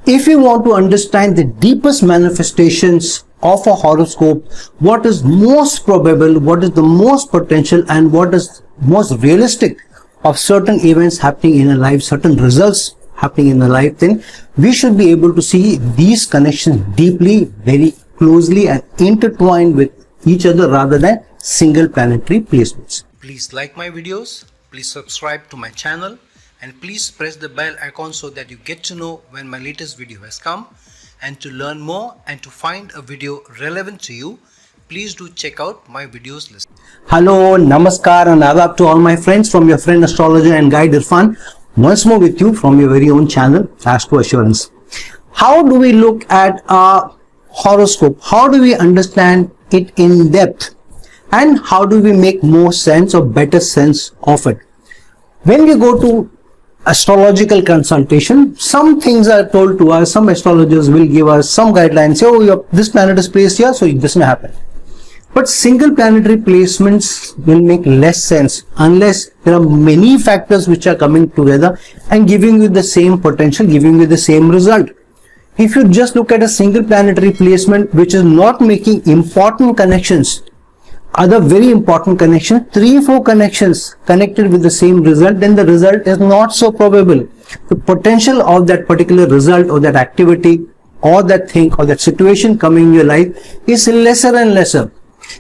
if you want to understand the deepest manifestations of a horoscope, what is most probable, what is the most potential, and what is most realistic of certain events happening in a life, certain results happening in a life, then we should be able to see these connections deeply, very closely and intertwined with each other rather than single planetary placements. Please like my videos, please subscribe to my channel, and please press the bell icon so that you get to know when my latest video has come. And to learn more and to find a video relevant to you, please do check out my videos list. Hello, namaskar and adab to all my friends from your friend astrologer and guide Irfan. Once more with you from your very own channel, Astro Assurance. How do we look at a horoscope? How do we understand it in depth? And how do we make more sense or better sense of it? When we go to astrological consultation, some things are told to us. Some astrologers will give us some guidelines. Say, oh, this planet is placed here, so this may happen. But single planetary placements will make less sense unless there are many factors which are coming together and giving you the same potential, giving you the same result. If you just look at a single planetary placement which is not making important connections, other very important connections, 3-4 connections connected with the same result, then the result is not so probable. The potential of that particular result or that activity or that thing or that situation coming in your life is lesser and lesser.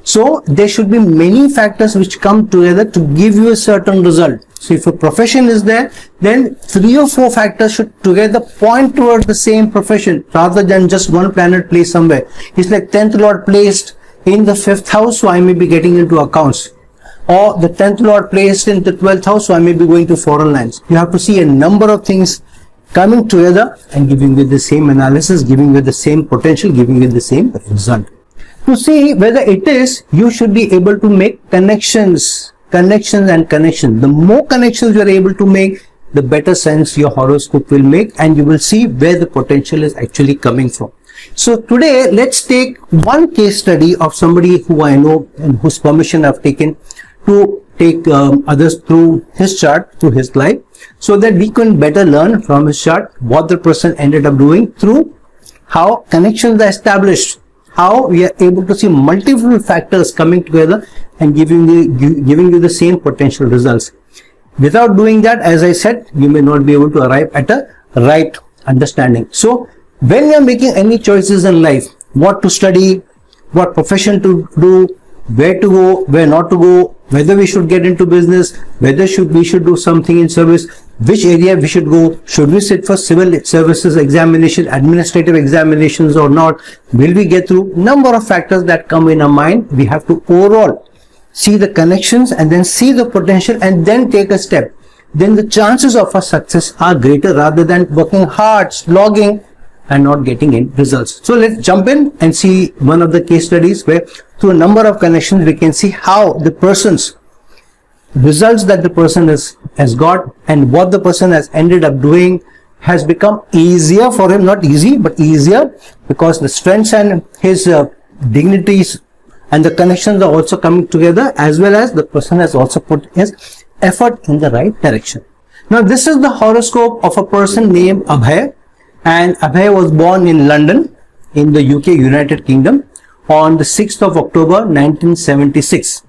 So there should be many factors which come together to give you a certain result. So if a profession is there, then 3 or 4 factors should together point towards the same profession rather than just one planet placed somewhere. It's like 10th Lord placed in the 5th house, so I may be getting into accounts. Or the 10th Lord placed in the 12th house, so I may be going to foreign lands. You have to see a number of things coming together and giving you the same analysis, giving you the same potential, giving you the same result. To see whether it is, you should be able to make connections. The more connections you are able to make, the better sense your horoscope will make, and you will see where the potential is actually coming from. So today, let's take one case study of somebody who I know and whose permission I've taken to take others through his chart, through his life, so that we can better learn from his chart what the person ended up doing through how connections are established, how we are able to see multiple factors coming together and giving you the same potential results. Without doing that, as I said, you may not be able to arrive at a right understanding. So when we are making any choices in life, what to study, what profession to do, where to go, where not to go, whether we should get into business, whether we should do something in service, which area we should go, should we sit for civil services examination, administrative examinations or not, will we get through, number of factors that come in our mind. We have to overall see the connections and then see the potential and then take a step. Then the chances of our success are greater rather than working hard, slogging and not getting in results. So let's jump in and see one of the case studies where through a number of connections we can see how the person's results that the person has got and what the person has ended up doing has become easier for him, not easy but easier, because the strengths and his dignities and the connections are also coming together, as well as the person has also put his effort in the right direction. Now this is the horoscope of a person named Abhay. And Abhay was born in London, in the UK, United Kingdom, on the 6th of October 1976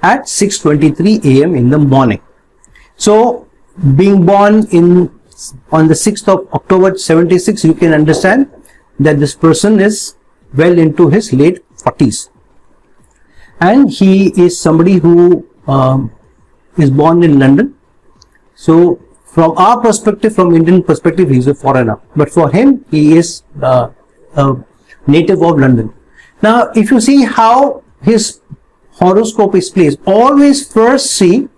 at 6:23 a.m. in the morning. So, being born on the 6th of October 76, you can understand that this person is well into his late 40s. And he is somebody who is born in London. So, from our perspective, from Indian perspective, he is a foreigner. But for him, he is a native of London. Now, if you see how his horoscope is placed, always first see,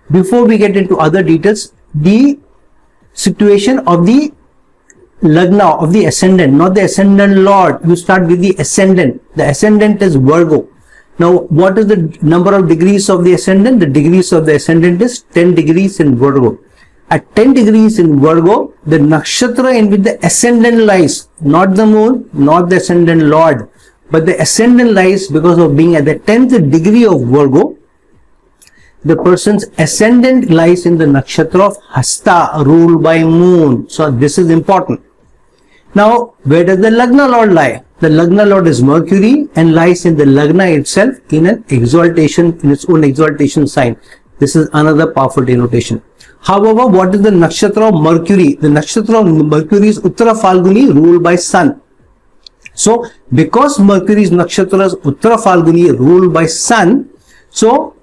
before we get into other details, the situation of the Lagna, of the ascendant, not the ascendant lord. You start with the ascendant. The ascendant is Virgo. Now, what is the number of degrees of the ascendant? The degrees of the ascendant is 10 degrees in Virgo. At 10 degrees in Virgo, the nakshatra in which the ascendant lies, not the moon, not the ascendant lord, but the ascendant lies because of being at the 10th degree of Virgo. The person's ascendant lies in the nakshatra of Hasta, ruled by moon. So this is important. Now, where does the Lagna Lord lie? The Lagna Lord is Mercury and lies in the Lagna itself in an exaltation, in its own exaltation sign. This is another powerful denotation. However, what is the nakshatra of Mercury? The nakshatra of Mercury is Uttara Falguni, ruled by Sun. So, because Mercury's nakshatra is Uttara Falguni, ruled by Sun, so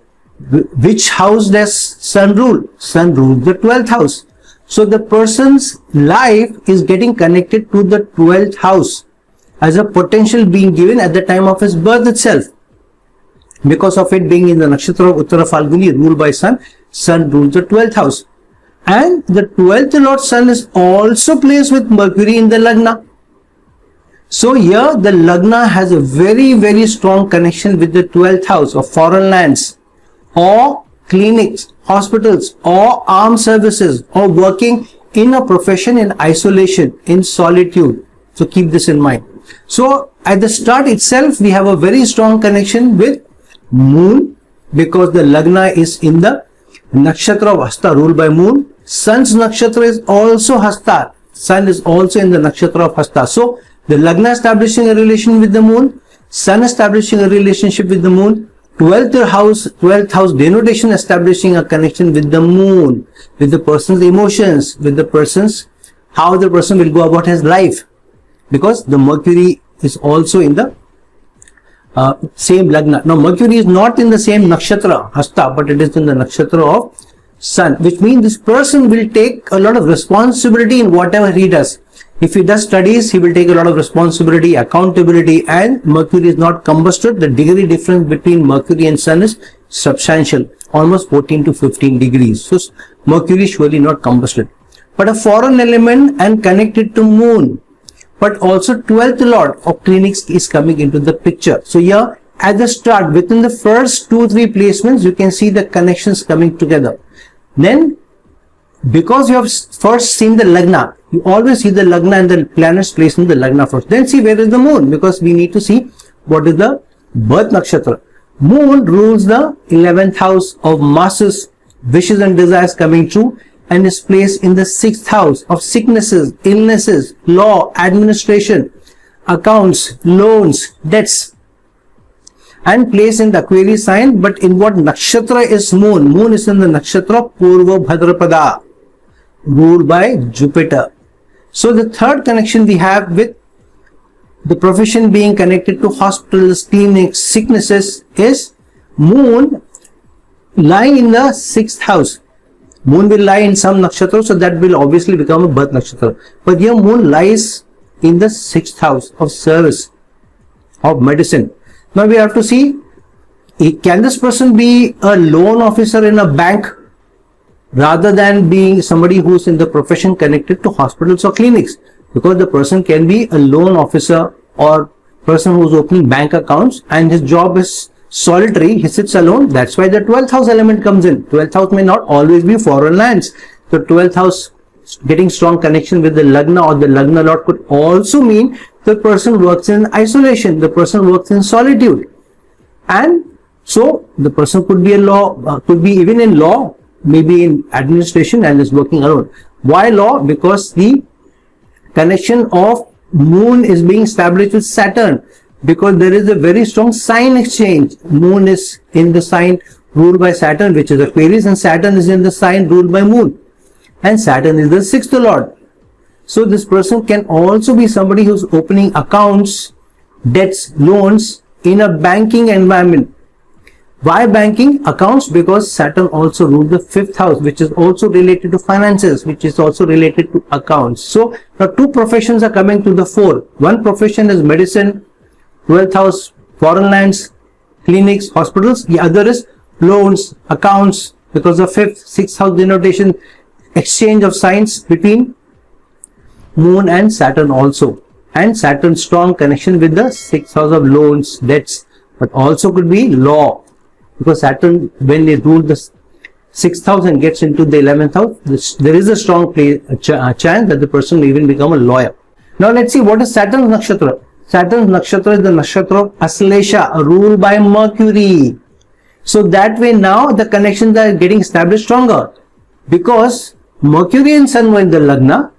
which house does Sun rule? Sun rules the 12th house. So, the person's life is getting connected to the 12th house as a potential being given at the time of his birth itself. Because of it being in the nakshatra of Uttara Falguni, ruled by Sun, Sun rules the 12th house. And the 12th Lord Sun is also placed with Mercury in the Lagna. So here the Lagna has a very, very strong connection with the 12th house of foreign lands or clinics, hospitals or armed services or working in a profession in isolation, in solitude. So keep this in mind. So at the start itself, we have a very strong connection with Moon because the Lagna is in the nakshatra of Hasta, ruled by Moon. Sun's nakshatra is also Hasta. Sun is also in the nakshatra of Hasta. So the Lagna establishing a relation with the Moon, Sun establishing a relationship with the Moon, 12th house denotation establishing a connection with the Moon, with the person's emotions, with the person's, how the person will go about his life. Because the Mercury is also in the same Lagna. Now Mercury is not in the same nakshatra, Hasta, but it is in the nakshatra of Sun, which means this person will take a lot of responsibility in whatever he does. If he does studies, he will take a lot of responsibility, accountability, and Mercury is not combusted. The degree difference between Mercury and Sun is substantial, almost 14 to 15 degrees. So Mercury is surely not combusted. But a foreign element and connected to Moon, but also 12th Lord of clinics is coming into the picture. So here at the start, within the first 2-3 placements, you can see the connections coming together. Then, because you have first seen the Lagna, you always see the Lagna and the planets placed in the Lagna first. Then see where is the Moon, because we need to see what is the birth nakshatra. Moon rules the 11th house of masses, wishes and desires coming true, and is placed in the 6th house of sicknesses, illnesses, law, administration, accounts, loans, debts, and placed in the Aquarius sign. But in what nakshatra is Moon? Moon is in the nakshatra Purva Bhadrapada, ruled by Jupiter. So the third connection we have with the profession being connected to hospitals, clinics, sicknesses is Moon lying in the 6th house. Moon will lie in some nakshatra, so that will obviously become a birth nakshatra. But here Moon lies in the 6th house of service, of medicine. Now we have to see, can this person be a loan officer in a bank rather than being somebody who's in the profession connected to hospitals or clinics? Because the person can be a loan officer or person who's opening bank accounts and his job is solitary, he sits alone. That's why the 12th house element comes in. 12th house may not always be foreign lands. The 12th house getting strong connection with the Lagna or the Lagna Lord could also mean the person works in isolation, the person works in solitude. And so the person could be a law, could be even in law, maybe in administration, and is working alone. Why law? Because the connection of Moon is being established with Saturn, because there is a very strong sign exchange. Moon is in the sign ruled by Saturn, which is Aquarius, and Saturn is in the sign ruled by Moon, and Saturn is the 6th Lord. So this person can also be somebody who's opening accounts, debts, loans in a banking environment. Why banking? Accounts, because Saturn also rules the 5th house, which is also related to finances, which is also related to accounts. So now two professions are coming to the fore. One profession is medicine, 12th house, foreign lands, clinics, hospitals. The other is loans, accounts, because of 5th, 6th house denotation, exchange of signs between Moon and Saturn also. And Saturn's strong connection with the 6th house of loans, debts, but also could be law. Because Saturn, when they rule the 6th house and gets into the 11th house, there is a strong chance that the person may even become a lawyer. Now let's see what is Saturn's nakshatra. Saturn's nakshatra is the nakshatra of Aslesha, ruled by Mercury. So that way now the connections are getting established stronger. Because Mercury and Sun were in the Lagna,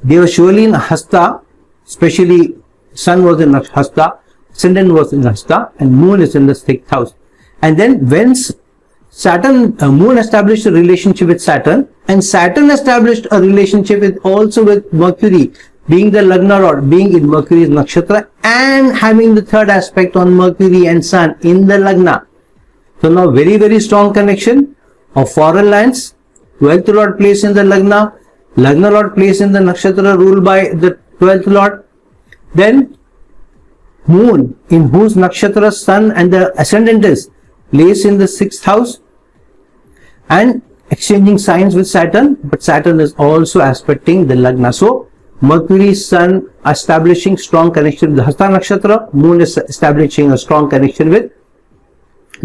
they were surely in Hasta, especially Sun was in Hasta, Ascendant was in Hasta, and Moon is in the 6th house. And then when Saturn, Moon established a relationship with Saturn, and Saturn established a relationship also with Mercury, being the Lagna Lord, being in Mercury's Nakshatra, and having the third aspect on Mercury and Sun in the Lagna. So now very, very strong connection of foreign lands, 12th Lord placed in the Lagna, Lagna Lord placed in the Nakshatra ruled by the 12th Lord. Then Moon, in whose Nakshatra Sun and the Ascendant is, placed in the 6th house, and exchanging signs with Saturn, but Saturn is also aspecting the Lagna. So Mercury, Sun establishing strong connection with the Hasta Nakshatra, Moon is establishing a strong connection with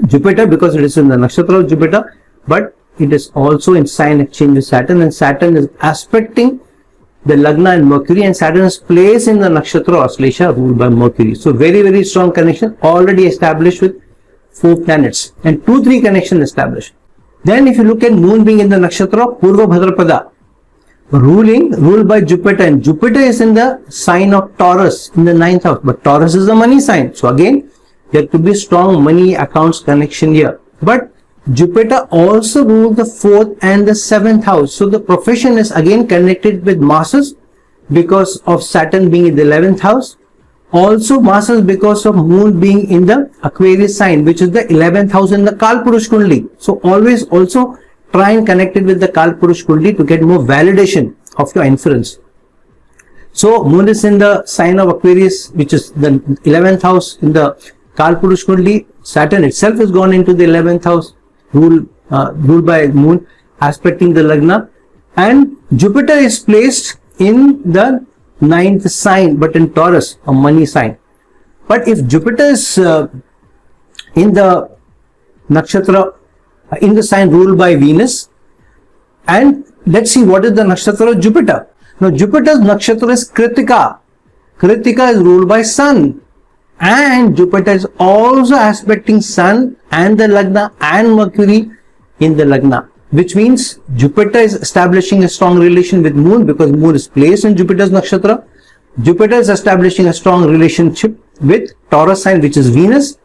Jupiter because it is in the Nakshatra of Jupiter, but it is also in sign exchange with Saturn, and Saturn is aspecting the Lagna and Mercury, and Saturn is placed in the Nakshatra Auslesha ruled by Mercury. So very, very strong connection already established with 4 planets, and 2-3 connection established. Then if you look at Moon being in the Nakshatra Purva Bhadrapada, ruled by Jupiter, and Jupiter is in the sign of Taurus in the 9th house, but Taurus is a money sign. So again, there could be strong money accounts connection here. But Jupiter also rules the 4th and the 7th house. So the profession is again connected with masses because of Saturn being in the 11th house. Also masses because of Moon being in the Aquarius sign, which is the 11th house in the Kalpurush Kundli. So always also try and connect it with the Kalpurush Kundli to get more validation of your inference. So Moon is in the sign of Aquarius, which is the 11th house in the Kalpurush Kundli. Saturn itself has gone into the 11th house, ruled by Moon, aspecting the Lagna, and Jupiter is placed in the 9th sign, but in Taurus, a money sign. But if Jupiter is in the nakshatra, in the sign ruled by Venus, and let's see what is the nakshatra of Jupiter. Now Jupiter's nakshatra is Kritika. Kritika is ruled by Sun, and Jupiter is also aspecting Sun and the Lagna and Mercury in the Lagna, which means Jupiter is establishing a strong relation with Moon because Moon is placed in Jupiter's nakshatra. Jupiter is establishing a strong relationship with Taurus sign, which is Venus,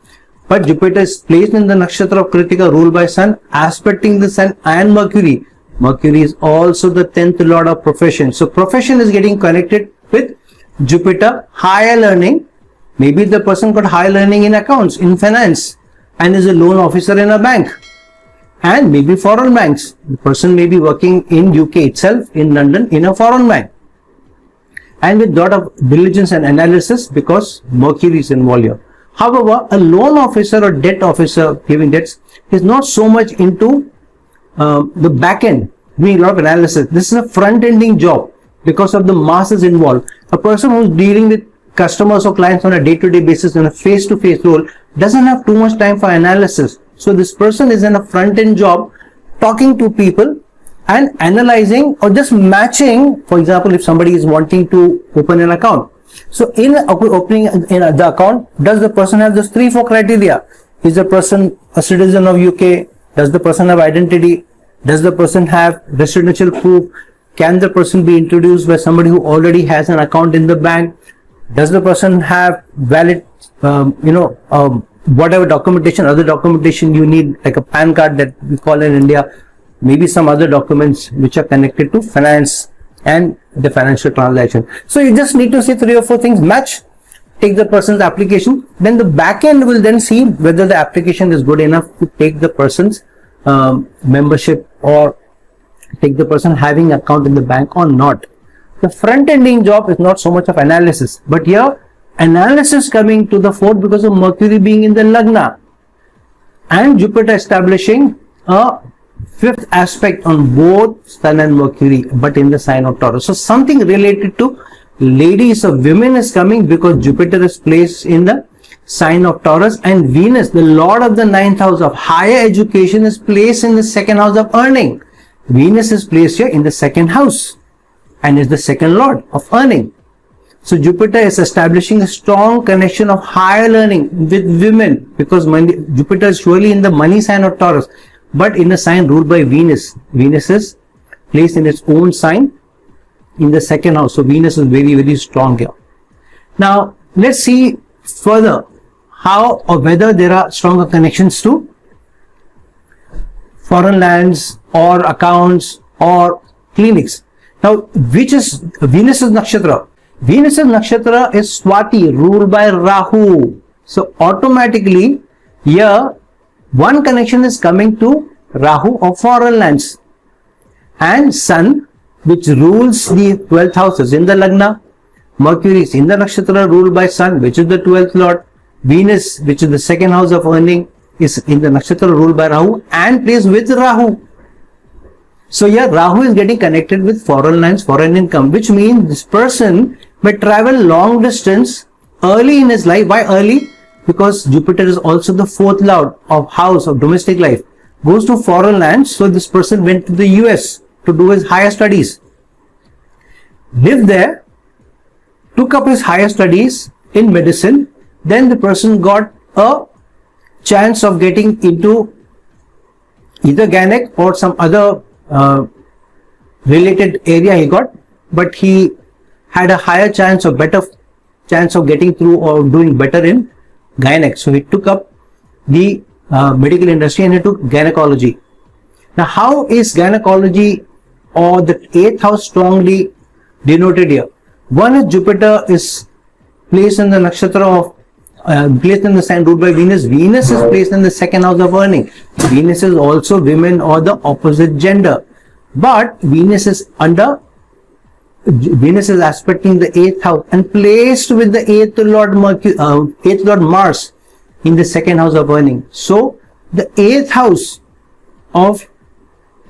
but Jupiter is placed in the nakshatra of Kritika ruled by Sun, aspecting the Sun and Mercury. Mercury is also the 10th lord of profession. So profession is getting connected with Jupiter. Higher learning, maybe the person got higher learning in accounts, in finance, and is a loan officer in a bank, and maybe foreign banks. The person may be working in UK itself, in London, in a foreign bank, and with lot of diligence and analysis because Mercury is involved here. However, a loan officer or debt officer giving debts is not so much into the back end, doing a lot of analysis. This is a front-ending job because of the masses involved. A person who is dealing with customers or clients on a day-to-day basis in a face-to-face role doesn't have too much time for analysis. So this person is in a front-end job, talking to people and analyzing or just matching. For example, if somebody is wanting to open an account, so in opening in the account, does the person have those 3-4 criteria? Is the person a citizen of UK? Does the person have identity? Does the person have residential proof? Can the person be introduced by somebody who already has an account in the bank? Does the person have valid, whatever documentation, other documentation you need, like a PAN card that we call in India, maybe some other documents which are connected to finance and the financial transaction. So you just need to see 3 or 4 things match, take the person's application, then the back end will then see whether the application is good enough to take the person's membership or take the person having account in the bank or not. The front-ending job is not so much of analysis, but here analysis coming to the fore because of Mercury being in the Lagna and Jupiter establishing a 5th aspect on both Sun and Mercury, but in the sign of Taurus. So something related to ladies or women is coming because Jupiter is placed in the sign of Taurus, and Venus, the lord of the 9th house of higher education, is placed in the 2nd house of earning. Venus is placed here in the 2nd house and is the 2nd lord of earning. So Jupiter is establishing a strong connection of higher learning with women because Jupiter is surely in the money sign of Taurus, but in a sign ruled by Venus. Venus is placed in its own sign in the second house. So Venus is very, very strong here. Now, let's see further how or whether there are stronger connections to foreign lands or accounts or clinics. Now, which is Venus's nakshatra? Venus's nakshatra is Swati, ruled by Rahu. So automatically here one connection is coming to Rahu of foreign lands, and Sun, which rules the 12th house, is in the Lagna. Mercury is in the nakshatra ruled by Sun, which is the 12th lord. Venus, which is the second house of earning, is in the nakshatra ruled by Rahu and plays with Rahu. So here Rahu is getting connected with foreign lands, foreign income, which means this person may travel long distance early in his life. Why early? Because Jupiter is also the 4th lord of house of domestic life, goes to foreign lands. So this person went to the US to do his higher studies, lived there, took up his higher studies in medicine. Then the person got a chance of getting into either gynec or some other related area he got, but he had a higher chance or better chance of getting through or doing better in gynec. So he took up the medical industry and he took gynecology. Now, how is gynecology or the 8th house strongly denoted here? One is Jupiter is placed in the nakshatra of placed in the sign ruled by Venus. Venus is placed in the second house of earning. Venus is also women or the opposite gender, but Venus is aspecting the 8th house and placed with the 8th lord Mercury, 8th lord Mars in the second house of earning. So the 8th house of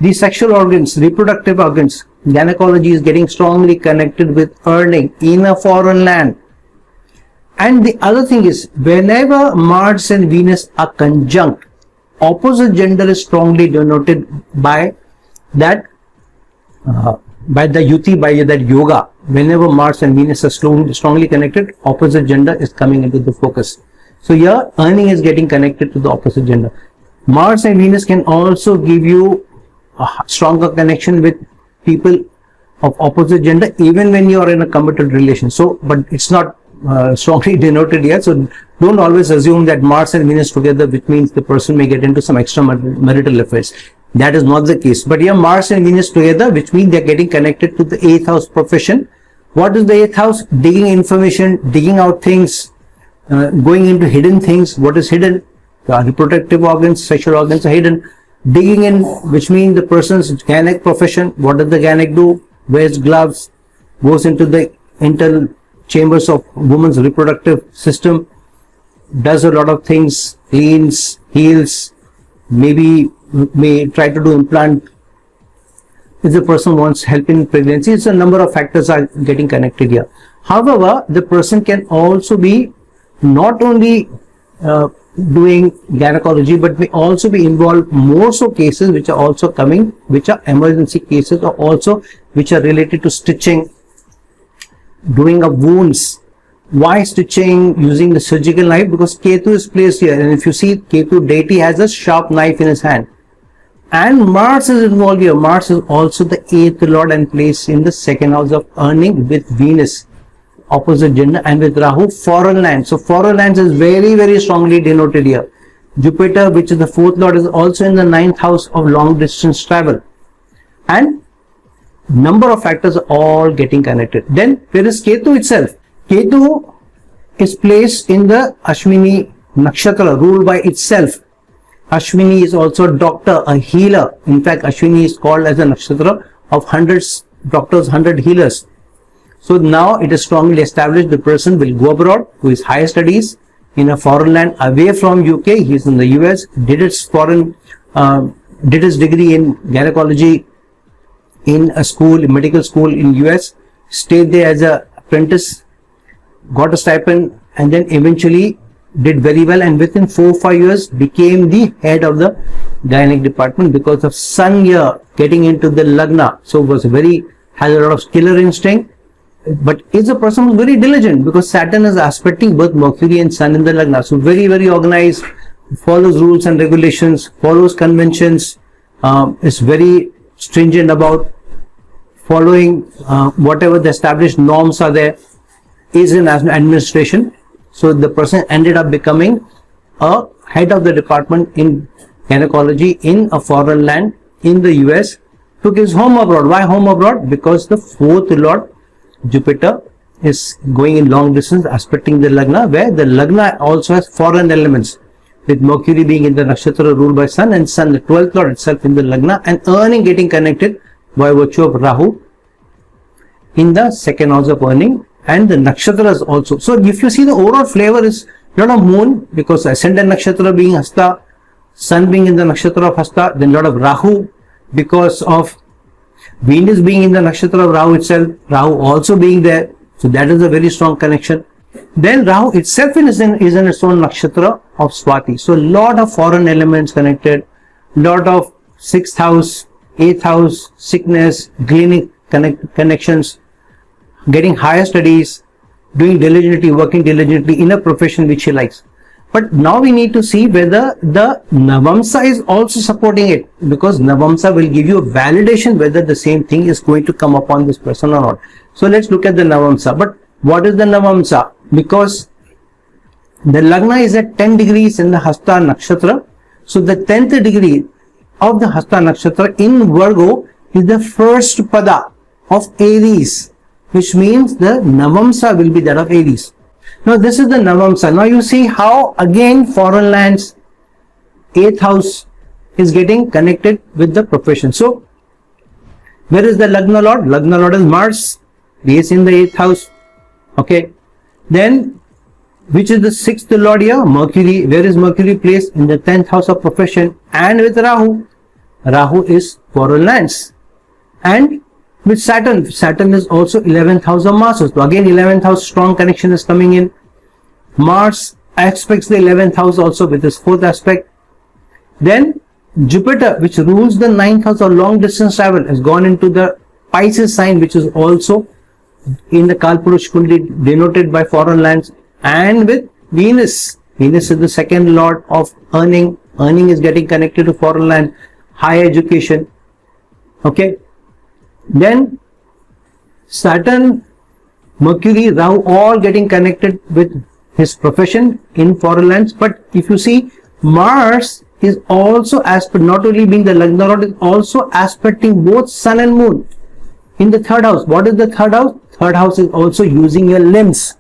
the sexual organs, reproductive organs, gynecology is getting strongly connected with earning in a foreign land. And the other thing is, whenever Mars and Venus are conjunct, opposite gender is strongly denoted by that by the yuti, by that yoga. Whenever Mars and Venus are strongly connected, opposite gender is coming into the focus. So here earning is getting connected to the opposite gender. Mars and Venus can also give you a stronger connection with people of opposite gender, even when you are in a committed relation. So, but it's not strongly denoted here. So don't always assume that Mars and Venus together, which means the person may get into some extramarital affairs. That is not the case. But here Mars and Venus together, which means they are getting connected to the 8th house profession. What is the 8th house? Digging information, digging out things, going into hidden things. What is hidden? The reproductive organs, sexual organs are hidden. Digging in, which means the person's gynec profession. What does the gynec do? Wears gloves, goes into the internal chambers of woman's reproductive system, does a lot of things, cleans, heals, maybe may try to do implant if the person wants help in pregnancy. It's a number of factors are getting connected here. However, the person can also be not only doing gynecology, but may also be involved more so cases which are also coming, which are emergency cases, or also which are related to stitching, doing of wounds. Why stitching? Using the surgical knife, because Ketu is placed here, and if you see, Ketu deity has a sharp knife in his hand, and Mars is involved here. Mars is also the 8th lord and placed in the second house of earning with Venus, opposite gender, and with Rahu, foreign lands. So foreign lands is very, very strongly denoted here. Jupiter, which is the 4th lord, is also in the 9th house of long distance travel, and number of factors are all getting connected. Then there is Ketu itself. Ketu is placed in the Ashwini nakshatra ruled by itself. Ashwini is also a doctor, a healer. In fact, Ashwini is called as a nakshatra of hundreds doctors, 100 healers. So now it is strongly established the person will go abroad, do his higher studies in a foreign land away from UK. He is in the US, did his degree in gynecology in a school, medical school in US, stayed there as a apprentice, got a stipend, and then eventually did very well, and within 4 or 5 years became the head of the gynec department because of Sun here getting into the Lagna. So was has a lot of killer instinct, but is a person who's very diligent because Saturn is aspecting both Mercury and Sun in the Lagna. So very, very organized, follows rules and regulations, follows conventions, is very stringent about following whatever the established norms are there, is in administration. So the person ended up becoming a head of the department in gynecology in a foreign land in the US, took his home abroad. Why home abroad? Because the fourth lord Jupiter is going in long distance, aspecting the Lagna, where the Lagna also has foreign elements, with Mercury being in the nakshatra ruled by Sun, and Sun, the 12th lord itself, in the Lagna, and earning getting connected by virtue of Rahu in the second house of earning, and the nakshatras also. So if you see, the overall flavor is lot of moon, because ascendant nakshatra being Hasta, Sun being in the nakshatra of Hasta, then lot of Rahu because of Venus being in the nakshatra of Rahu itself, Rahu also being there. So that is a very strong connection. Then Rahu itself is in its own nakshatra of Swati. So lot of foreign elements connected, lot of 6th house, 8th house, sickness, gleaning connections, getting higher studies, doing diligently, working diligently in a profession which he likes. But now we need to see whether the Navamsa is also supporting it, because Navamsa will give you a validation whether the same thing is going to come upon this person or not. So let's look at the Navamsa. But what is the Navamsa? Because the Lagna is at 10 degrees in the Hasta Nakshatra. So the 10th degree of the Hasta Nakshatra in Virgo is the first pada of Aries, which means the Navamsa will be that of Aries. Now this is the Navamsa. Now you see how again foreign lands, 8th house is getting connected with the profession. So where is the Lagna Lord? Lagna Lord is Mars, he is in the 8th house. Okay. Then which is the 6th Lord here? Mercury. Where is Mercury placed? In the 10th house of profession, and with Rahu. Rahu is foreign lands. And with Saturn, Saturn is also 11th house of Mars. So again 11th house strong connection is coming in. Mars aspects the 11th house also with his 4th aspect. Then Jupiter, which rules the 9th house of long distance travel, has gone into the Pisces sign, which is also in the Kalpurush Kundi denoted by foreign lands. And with Venus, Venus is the second lord of earning. Earning is getting connected to foreign land, higher education. Okay. Then Saturn, Mercury, Rahu all getting connected with his profession in foreign lands. But if you see, Mars is also not only being the Lagna Lord, is also aspecting both Sun and Moon in the 3rd house. What is the 3rd house? 3rd house is also using your limbs.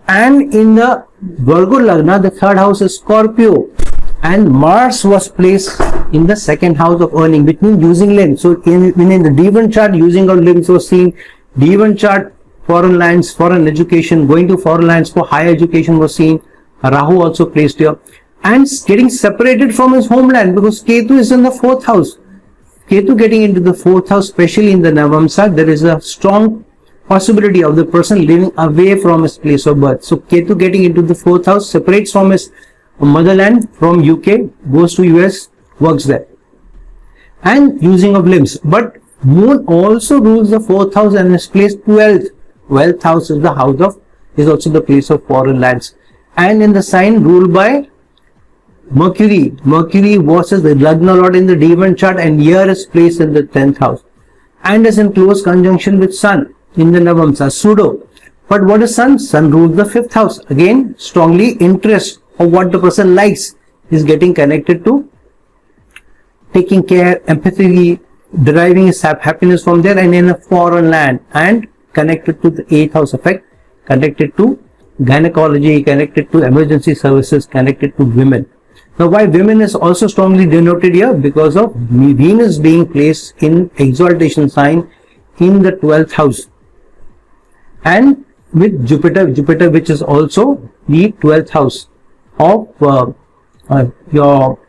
And in the Virgo Lagna, the 3rd house is Scorpio. And Mars was placed in the 2nd house of earning, which means using limbs. So in the Devan chart, using our limbs was seen. Devan chart, foreign lands, foreign education, going to foreign lands for higher education was seen. Rahu also placed here. And getting separated from his homeland, because Ketu is in the 4th house. Ketu getting into the 4th house, especially in the Navamsa, there is a strong possibility of the person living away from his place of birth. So Ketu getting into the 4th house, separates from his motherland, from UK, goes to US, works there, and using of limbs. But Moon also rules the 4th house and is placed 12th. 12th house is the house of, is also the place of foreign lands, and in the sign ruled by Mercury. Mercury was the Lagna Lord in the Devan chart, and here is placed in the 10th house, and is in close conjunction with Sun in the Navamsa, pseudo. But what is Sun? Sun rules the 5th house. Again, strongly interest of what the person likes is getting connected to taking care, empathy, deriving his happiness from there, and in a foreign land, and connected to the 8th house effect, connected to gynecology, connected to emergency services, connected to women. Now why women is also strongly denoted here? Because of Venus being placed in exaltation sign in the 12th house, and with Jupiter which is also the 12th house of your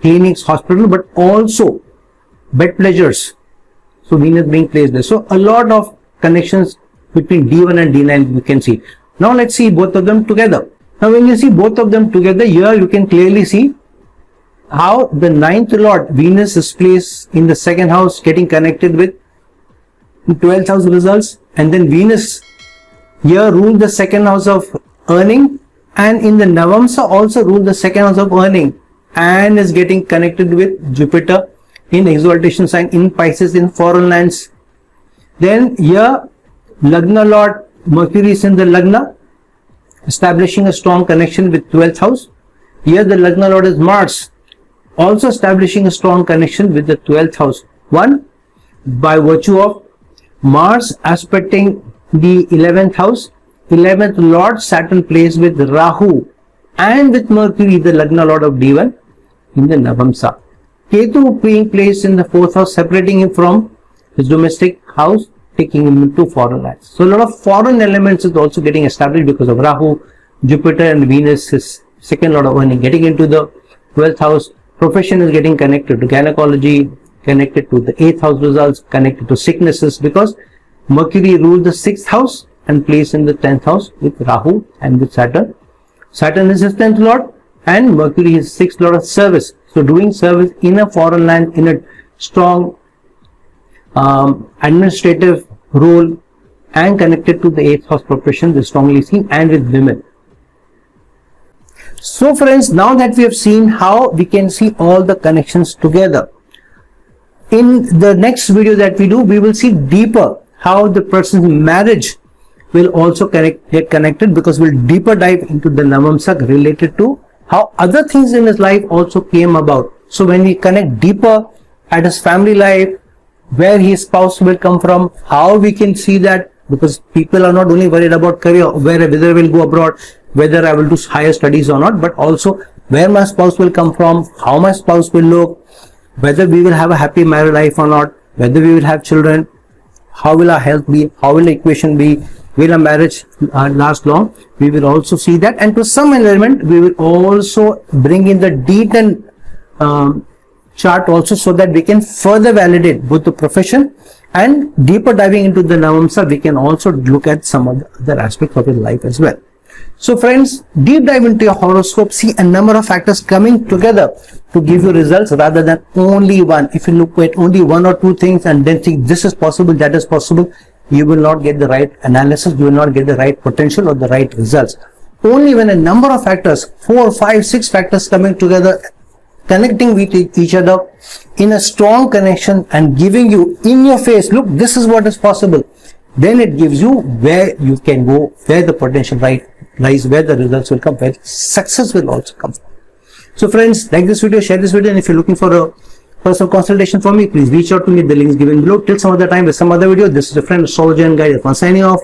clinics, hospital, but also bed pleasures. So Venus being placed there. So a lot of connections between D1 and D9 you can see. Now let's see both of them together. Now when you see both of them together, here you can clearly see how the 9th Lord Venus is placed in the 2nd house, getting connected with 12th house results, and then Venus here ruled the 2nd house of earning, and in the Navamsa also ruled the 2nd house of earning, and is getting connected with Jupiter in exaltation sign in Pisces in foreign lands. Then here Lagna Lord Mercury is in the Lagna, establishing a strong connection with 12th house. Here the Lagna Lord is Mars, also establishing a strong connection with the 12th house. One, by virtue of Mars aspecting the 11th house, 11th Lord Saturn plays with Rahu and with Mercury, the Lagna Lord of D1 in the Navamsa. Ketu being placed in the 4th house, separating him from his domestic house, taking him into foreign lands. So a lot of foreign elements is also getting established because of Rahu, Jupiter and Venus, his second Lord of earning, getting into the 12th house. Profession is getting connected to gynecology, connected to the 8th house results, connected to sicknesses, because Mercury ruled the 6th house and placed in the 10th house with Rahu and with Saturn. Saturn is his 10th Lord and Mercury is 6th Lord of service. So doing service in a foreign land, in a strong administrative role and connected to the 8th house profession is strongly seen, and with women. So friends, now that we have seen how we can see all the connections together, in the next video that we do, we will see deeper how the person's marriage will also get connected, because we'll deeper dive into the Navamsak related to how other things in his life also came about. So when we connect deeper at his family life, where his spouse will come from, how we can see that, because people are not only worried about career, whether I will go abroad, whether I will do higher studies or not, but also where my spouse will come from, how my spouse will look, whether we will have a happy married life or not, whether we will have children, how will our health be, how will the equation be, will our marriage last long. We will also see that, and to some element we will also bring in the detailed chart also, so that we can further validate both the profession, and deeper diving into the Navamsa we can also look at some other aspects of his life as well. So friends, deep dive into your horoscope, see a number of factors coming together to give you results rather than only one. If you look at only one or two things and then think this is possible, that is possible, you will not get the right analysis, you will not get the right potential or the right results. Only when a number of factors, 4, 5, 6 factors coming together, connecting with each other in a strong connection and giving you in your face, look, this is what is possible, then it gives you where you can go, where the potential lies, where the results will come, where success will also come. So friends, like this video, share this video, and if you're looking for a personal consultation from me, please reach out to me. The link is given below. Till some other time with some other video, this is your friend astrologer and guide Irfan signing off.